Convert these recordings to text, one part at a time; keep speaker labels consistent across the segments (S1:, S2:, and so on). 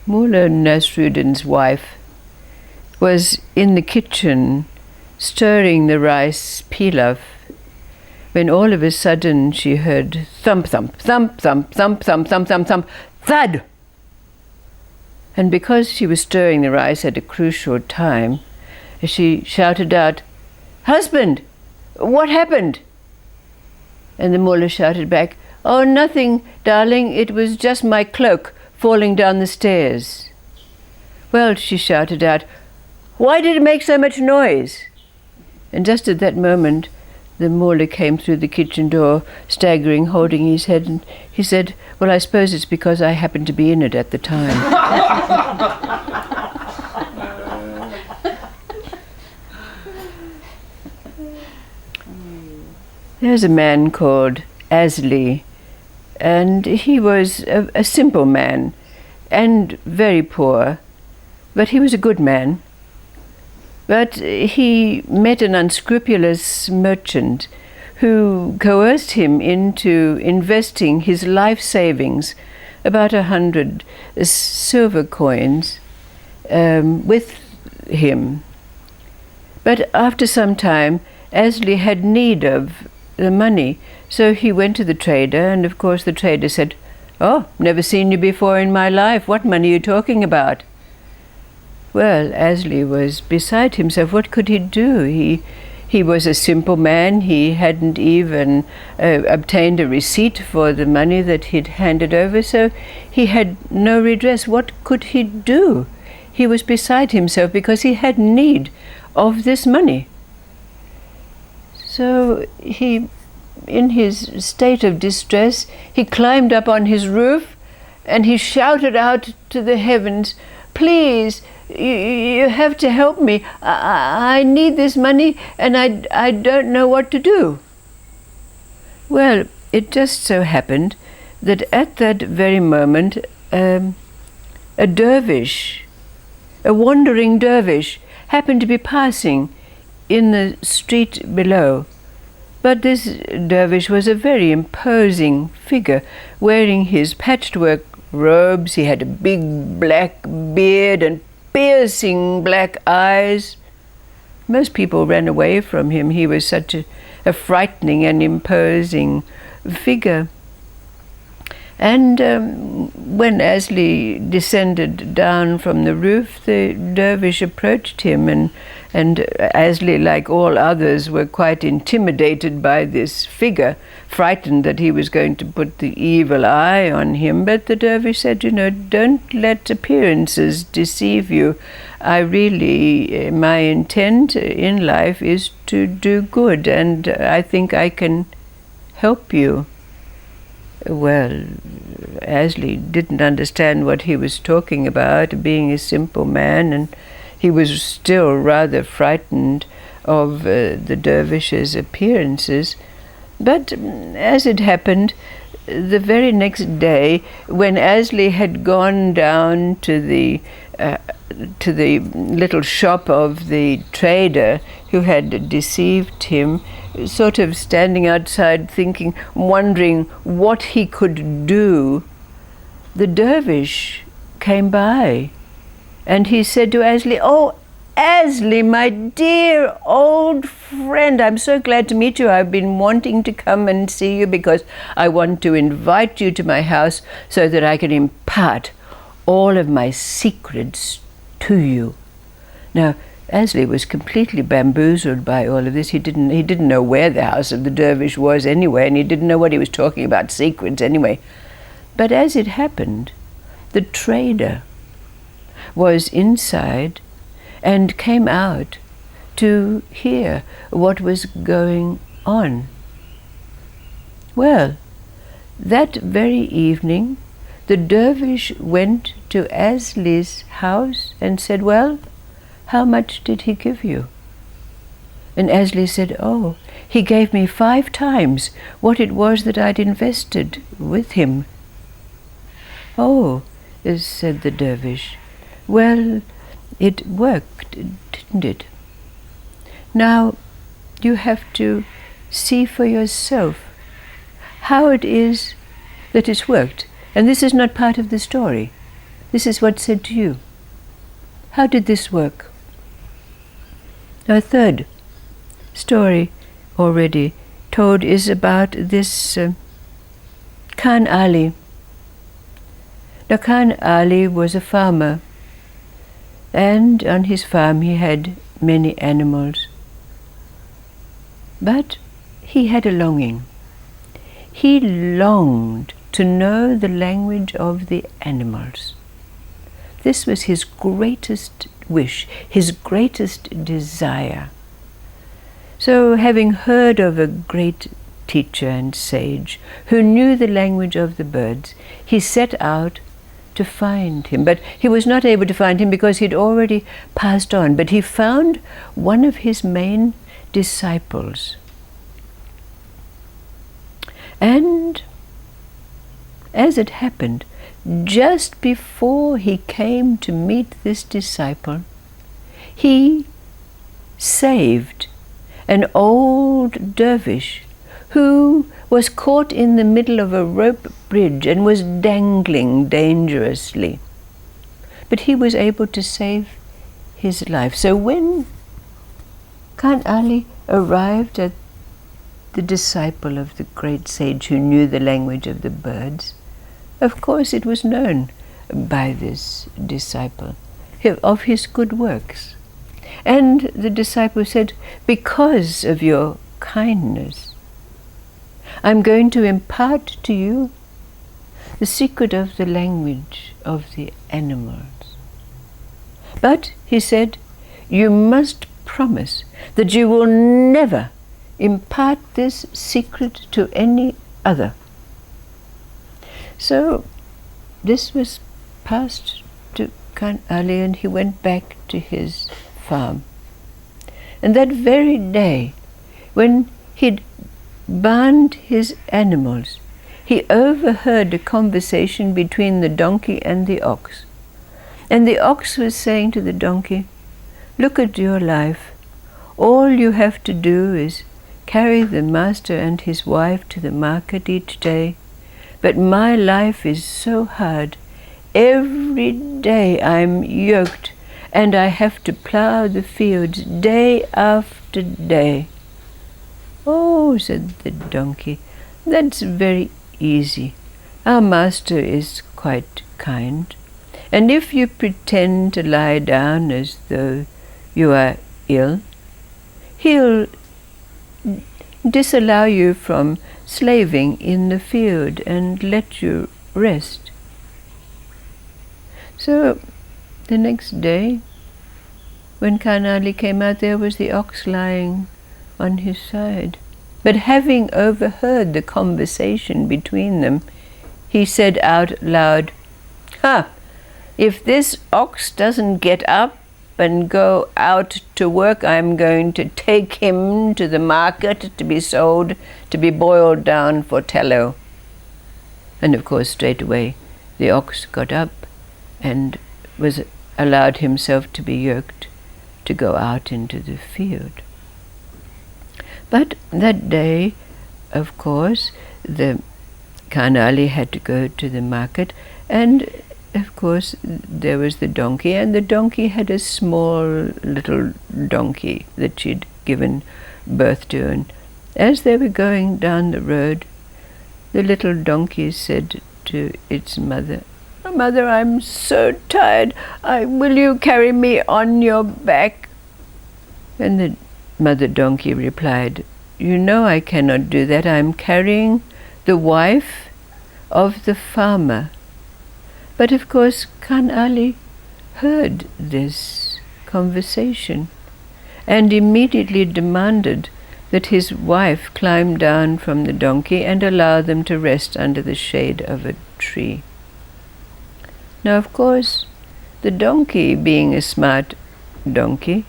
S1: Mulla Nasruddin's wife was in the kitchen stirring the rice pilaf when all of a sudden she heard thump, thump, thump, thump, thump, thump, thump, thump, thump, thud. And because she was stirring the rice at a crucial time, she shouted out, "Husband, what happened?" And the mullah shouted back, "Oh, nothing, darling, it was just my cloak falling down the stairs." "Well," she shouted out, "why did it make so much noise?" And just at that moment, the mullah came through the kitchen door, staggering, holding his head, and he said, "Well, I suppose it's because I happened to be in it at the time." There's a man called Azlee, and he was a simple man and very poor, but he was a good man. But he met an unscrupulous merchant who coerced him into investing his life savings, about 100 silver coins, with him. But after some time, Azlee had need of the money, so he went to the trader, and of course the trader said, "Oh, never seen you before in my life. What money are you talking about?" Well, Azlee was beside himself. What could he do? He was a simple man. He hadn't even obtained a receipt for the money that he'd handed over, so he had no redress. What could he do? He was beside himself because he had need of this money. So he, in his state of distress, he climbed up on his roof and he shouted out to the heavens, "Please, you have to help me. I need this money and I don't know what to do." Well, it just so happened that at that very moment, a dervish, a wandering dervish, happened to be passing in the street below. But this dervish was a very imposing figure, wearing his patchwork robes. He had a big black beard and piercing black eyes. Most people ran away from him. He was such a frightening and imposing figure. And when Azlee descended down from the roof, the dervish approached him, and Azlee, like all others, were quite intimidated by this figure, frightened that he was going to put the evil eye on him. But the dervish said, "Don't let appearances deceive you. My intent in life is to do good, and I think I can help you." Well, Azlee didn't understand what he was talking about, being a simple man, and he was still rather frightened of the dervish's appearances. But as it happened, the very next day, when Azlee had gone down to the little shop of the trader who had deceived him, sort of standing outside thinking, wondering what he could do, the dervish came by and he said to Azlee, "Oh, Azlee, my dear old friend, I'm so glad to meet you. I've been wanting to come and see you because I want to invite you to my house so that I can impart all of my secrets to you." Now, Azlee was completely bamboozled by all of this. He didn't know where the house of the dervish was anyway, and he didn't know what he was talking about, secrets anyway. But as it happened, the trader was inside and came out to hear what was going on. Well, that very evening, the dervish went to Azlee's house and said, "Well, how much did he give you?" And Azlee said, "Oh, he gave me 5 times what it was that I'd invested with him." "Oh," said the dervish, "well, it worked, didn't it? Now you have to see for yourself how it is that it's worked And this is not part of the story. This is what's said to you. How did this work? A third story already told is about this Khan Ali. Now Khan Ali was a farmer, and on his farm he had many animals. But he had a longing. He longed to know the language of the animals. This was his greatest wish, his greatest desire. So, having heard of a great teacher and sage who knew the language of the birds, he set out to find him. But he was not able to find him because he'd already passed on. But he found one of his main disciples. And as it happened, just before he came to meet this disciple, he saved an old dervish who was caught in the middle of a rope bridge and was dangling dangerously. But he was able to save his life. So when Khan Ali arrived at the disciple of the great sage who knew the language of the birds, of course it was known by this disciple of his good works. And the disciple said, because of your kindness, I'm going to impart to you the secret of the language of the animals. But, he said, you must promise that you will never impart this secret to any other. So this was passed to Khan Ali, and he went back to his farm. And that very day, when he'd bound his animals, he overheard a conversation between the donkey and the ox. And the ox was saying to the donkey, look at your life. All you have to do is carry the master and his wife to the market each day. But my life is so hard. Every day I'm yoked, and I have to plough the fields day after day. Oh, said the donkey, that's very easy. Our master is quite kind, and if you pretend to lie down as though you are ill, he'll disallow you from slaving in the field and let you rest. So the next day, when Khan Ali came out, there was the ox lying on his side. But having overheard the conversation between them, he said out loud, "Ha! If this ox doesn't get up and go out to work, I'm going to take him to the market to be sold, to be boiled down for tallow." And of course, straight away, the ox got up and was allowed himself to be yoked to go out into the field. But that day, of course, the Khan Ali had to go to the market, and of course there was the donkey, and the donkey had a small little donkey that she'd given birth to. And as they were going down the road, the little donkey said to its mother, "Mother, I'm so tired. Will you carry me on your back?" And the mother donkey replied, "You know I cannot do that. I'm carrying the wife of the farmer." But of course Khan Ali heard this conversation and immediately demanded that his wife climb down from the donkey and allow them to rest under the shade of a tree. Now, of course, the donkey, being a smart donkey,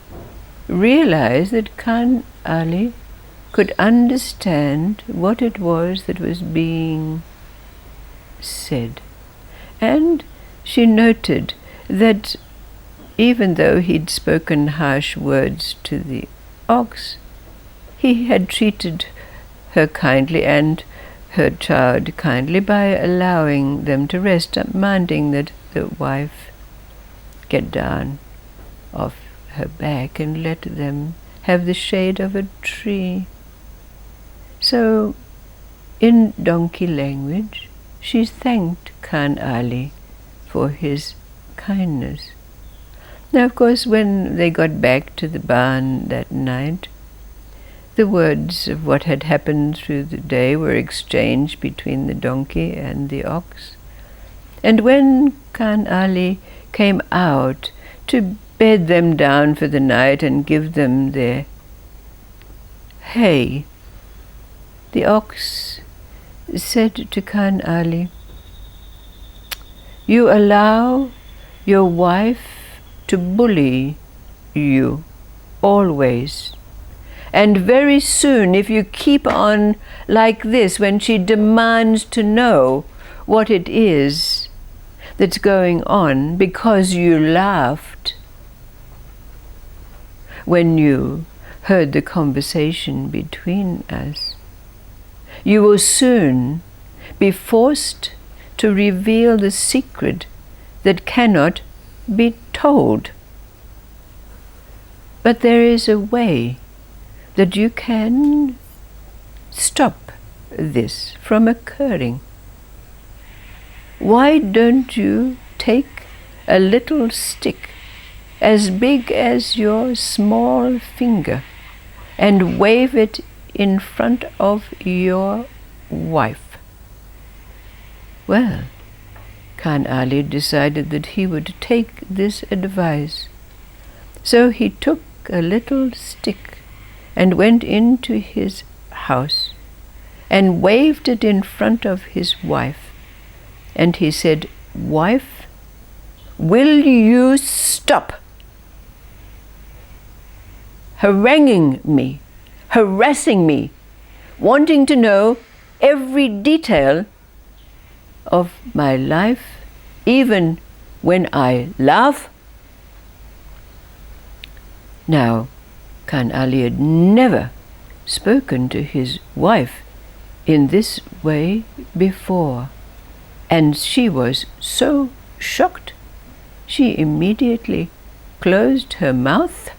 S1: realized that Khan Ali could understand what it was that was being said. And she noted that even though he'd spoken harsh words to the ox, he had treated her kindly and her child kindly by allowing them to rest, minding that the wife get down off her back and let them have the shade of a tree. So, in donkey language, she thanked Khan Ali for his kindness. Now, of course, when they got back to the barn that night, the words of what had happened through the day were exchanged between the donkey and the ox. And when Khan Ali came out to bed them down for the night and give them their hay, the ox said to Khan Ali, "You allow your wife to bully you always. And very soon, if you keep on like this, when she demands to know what it is that's going on because you laughed when you heard the conversation between us, you will soon be forced to reveal the secret that cannot be told. But there is a way that you can stop this from occurring. Why don't you take a little stick as big as your small finger and wave it in front of your wife?" Well, Khan Ali decided that he would take this advice. So he took a little stick and went into his house and waved it in front of his wife. And he said, "Wife, will you stop haranguing me, harassing me, wanting to know every detail of my life, even when I laugh?" Now, Khan Ali had never spoken to his wife in this way before, and she was so shocked, she immediately closed her mouth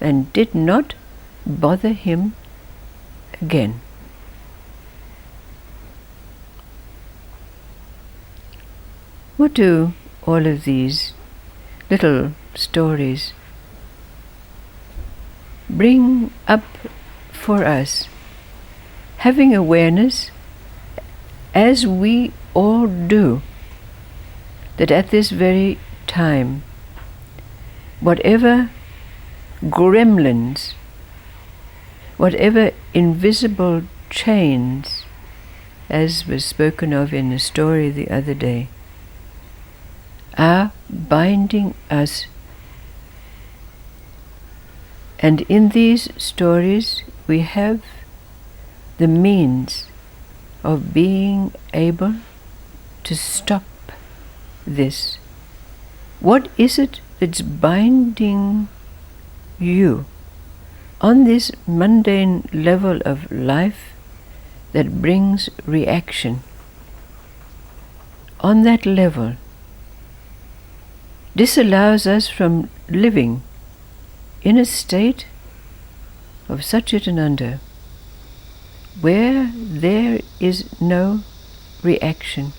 S1: and did not bother him again. What do all of these little stories bring up for us? Having awareness, as we all do, that at this very time, whatever gremlins, whatever invisible chains, as was spoken of in a story the other day, are binding us. And in these stories we have the means of being able to stop this. What is it that's binding you on this mundane level of life that brings reaction? On that level, disallows us from living in a state of Satchitananda where there is no reaction.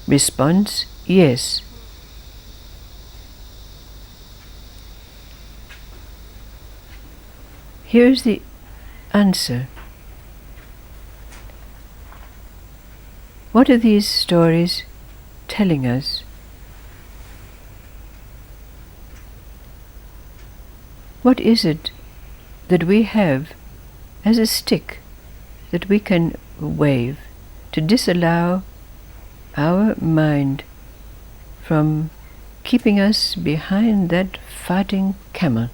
S1: Response, yes. Here's the answer. What are these stories telling us? What is it that we have as a stick that we can wave to disallow our mind from keeping us behind that farting camel?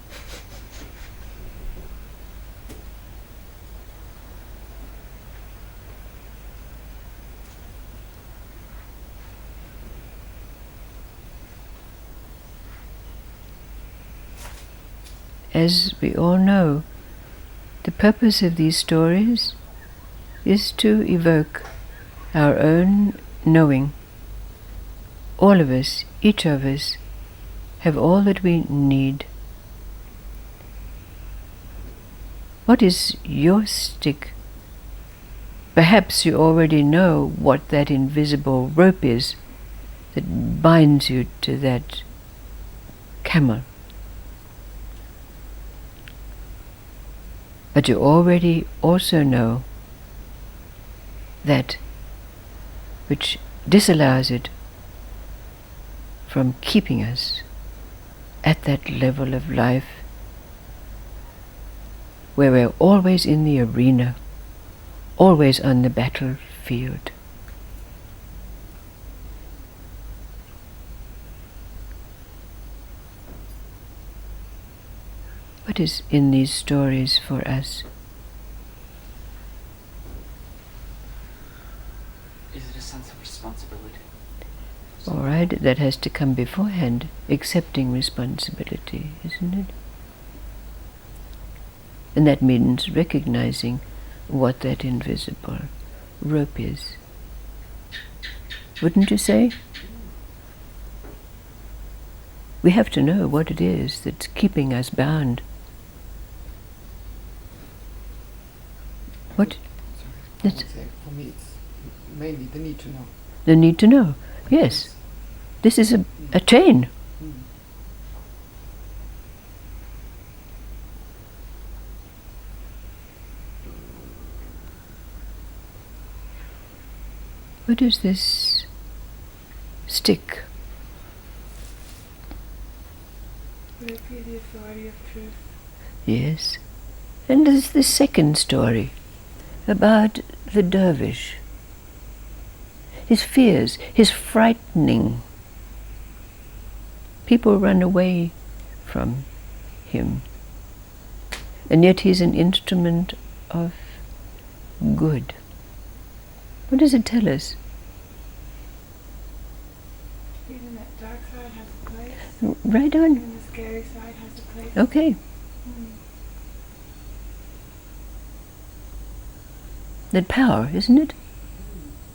S1: As we all know, the purpose of these stories is to evoke our own knowing. All of us, each of us, have all that we need. What is your stick? Perhaps you already know what that invisible rope is that binds you to that camel. But you already also know that which disallows it from keeping us at that level of life where we're always in the arena, always on the battlefield. What is in these stories for us?
S2: Is it a sense of responsibility?
S1: All right, that has to come beforehand, accepting responsibility, isn't it? And that means recognizing what that invisible rope is. Wouldn't you say? We have to know what it is that's keeping us bound. What?
S3: I would say for me it's mainly the need to know.
S1: The need to know. Yes. This is a chain. What is this stick?
S4: Would it be the authority of truth?
S1: Yes. And there's the second story about the dervish. His fears, his frightening. People run away from him. And yet he's an instrument of good. What does it tell us?
S4: Even that dark side has a place.
S1: Right on.
S4: And the scary side has a place.
S1: Okay. That power, isn't it?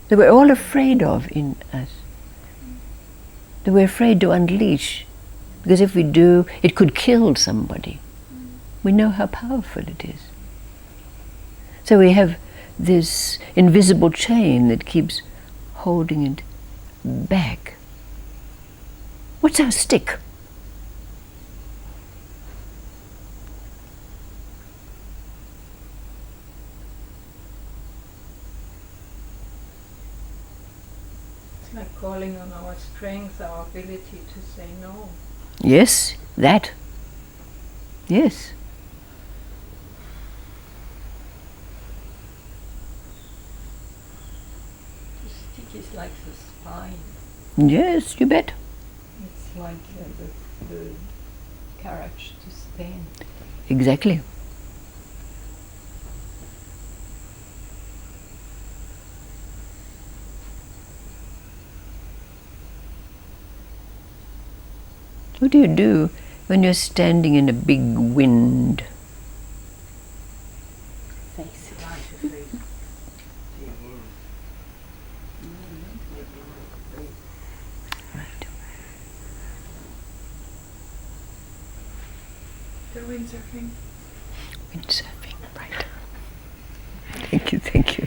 S1: That we're all afraid of in us. That we're afraid to unleash. Because if we do, it could kill somebody. We know how powerful it is. So we have this invisible chain that keeps holding it back. What's our stick?
S4: It's like calling on our strength, our ability to say no.
S1: Yes, that. Yes.
S5: The stick is like the spine.
S1: Yes, you bet.
S5: It's like the courage to stand.
S1: Exactly. What do you do when you're standing in a big wind?
S5: Face it.
S1: Right.
S4: The windsurfing.
S1: Windsurfing, right. Thank you, thank you.